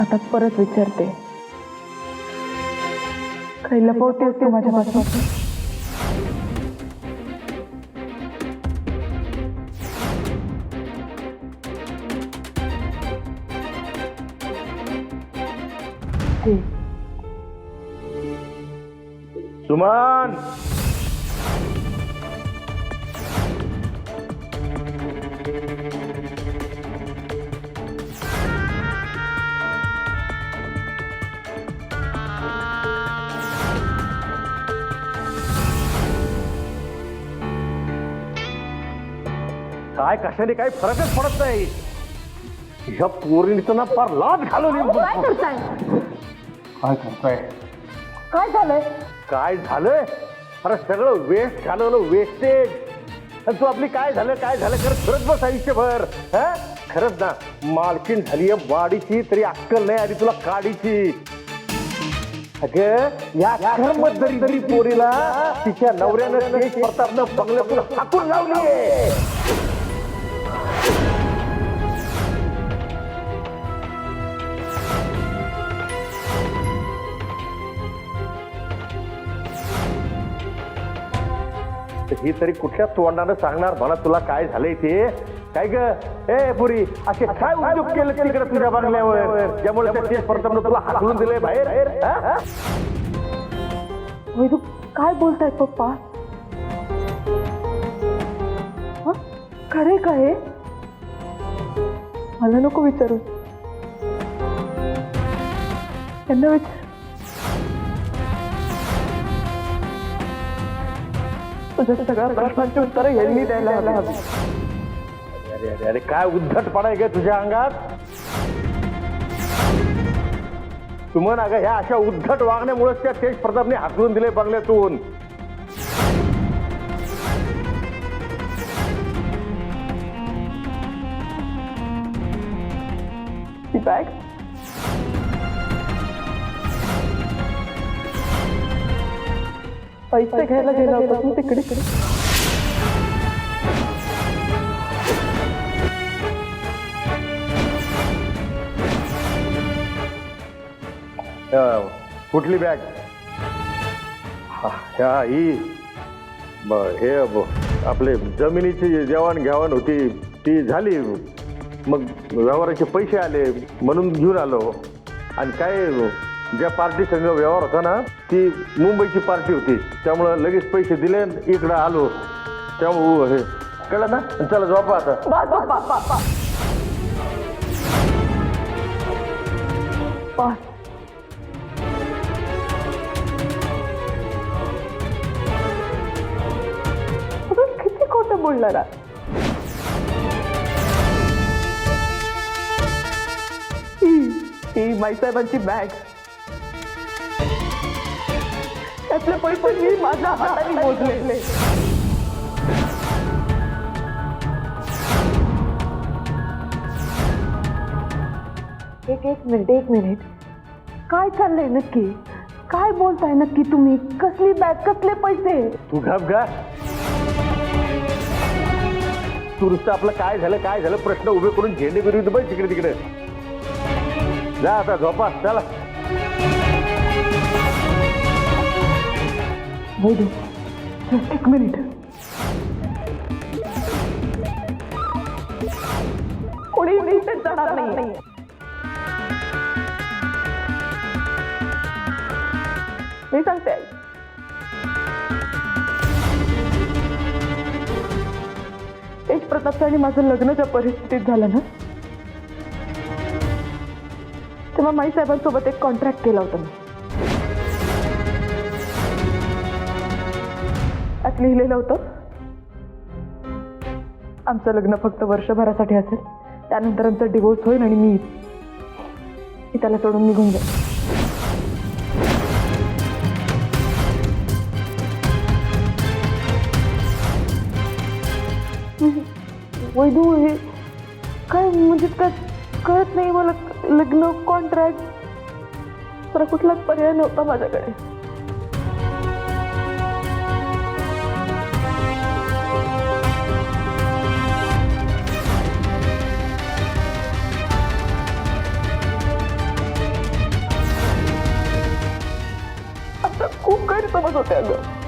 आता परत विचारते, काही लपवतेस तू माझ्यापासून? सुमन, काय कशाने काही फरकच पडत नाही. ह्या पोरीने ना फार लाज घालवली. काय करताय? काय करताय? काय झालंय? काय झालंय? अरे सगळं वेस्ट घालवलं, वेस्टेज. तू आपली काय झालं करत फिरत बस आयुष्यभर. खरंच ना, मालकीण झालीय वाडीची तरी अक्कल नाही आली तुला काडीची. अगं या कर्मदरी पोरीला तिच्या नवऱ्यानं तेज प्रतापनं बंगल्यातून हाकून लावलीये. ही तरी कुठल्या तोंडानं सांगणार मला तुला काय झालंय ते? काय ग ए पुरी, असे काय उद्योग केले तिकडे तुझ्या बंगल्यावर ज्यामुळे त्या तेज प्रतापनं तुला हाकलून दिलंय बाहेर? वैदू, काय बोलताय पप्पा? खरे का हे? मला नको विचारू, त्यांना विचार. तुझ्या सगळ्या प्रश्नांची उत्तर यांनी द्यायला हवी. अरे अरे अरे, काय उद्धटपणा आहे ग तुझ्या अंगात? सुमन, अगं ह्या अशा उद्धट वागण्यामुळेच त्या तेज प्रतापने हाकलून दिले बंगल्यातून. ती बॅग पैसे घ्यायला गेला होता तू तिकडे. कुठली बॅग? ही हे आपले जमिनीची देवाणघेवाण होती ती झाली, मग व्यवहाराचे पैसे आले म्हणून घेऊन आलो. आणि काय ज्या पार्टी संघ व्यवहार होता ना ती मुंबईची पार्टी होती, त्यामुळं लगेच पैसे दिले इकडं आलो. त्यामुळं हे कळलं ना. चला झोपा आता. किती खोटं बोलणारा. ही माईसाहेबांची बॅग, त्यातले पैसे मी माझ्या हाताने मोजले. एक मिनिट, काय चाललंय नक्की? काय बोलताय नक्की तुम्ही? कसली बॅग, कसले पैसे? तू घाब गा. तू नुसतं आपलं काय झालं प्रश्न उभे करून झेंडे विरुद्ध बघ तिकडे तिकडे. जा आता झोपा. चला. वैदू, एक मिनिट. कोणी इथेच जाणार नाही. मी सांगते, तेज प्रतापचं आणि माझं लग्न ज्या परिस्थितीत झालं ना, तेव्हा माई साहेबांसोबत एक कॉन्ट्रॅक्ट केला होता मी. त्यात लिहिलेलं होतं, आमचं लग्न फक्त वर्षभरासाठी असेल, त्यानंतर आमचा डिवोर्स होईल आणि मी त्याला सोडून निघून जाईल. वैदू, हे काय म्हणजे काय कळत नाही मला. लग्न, कॉन्ट्रॅक्ट, तर कुठलाच पर्याय नव्हता माझ्याकडे. खूप गैरसमज होते अगं.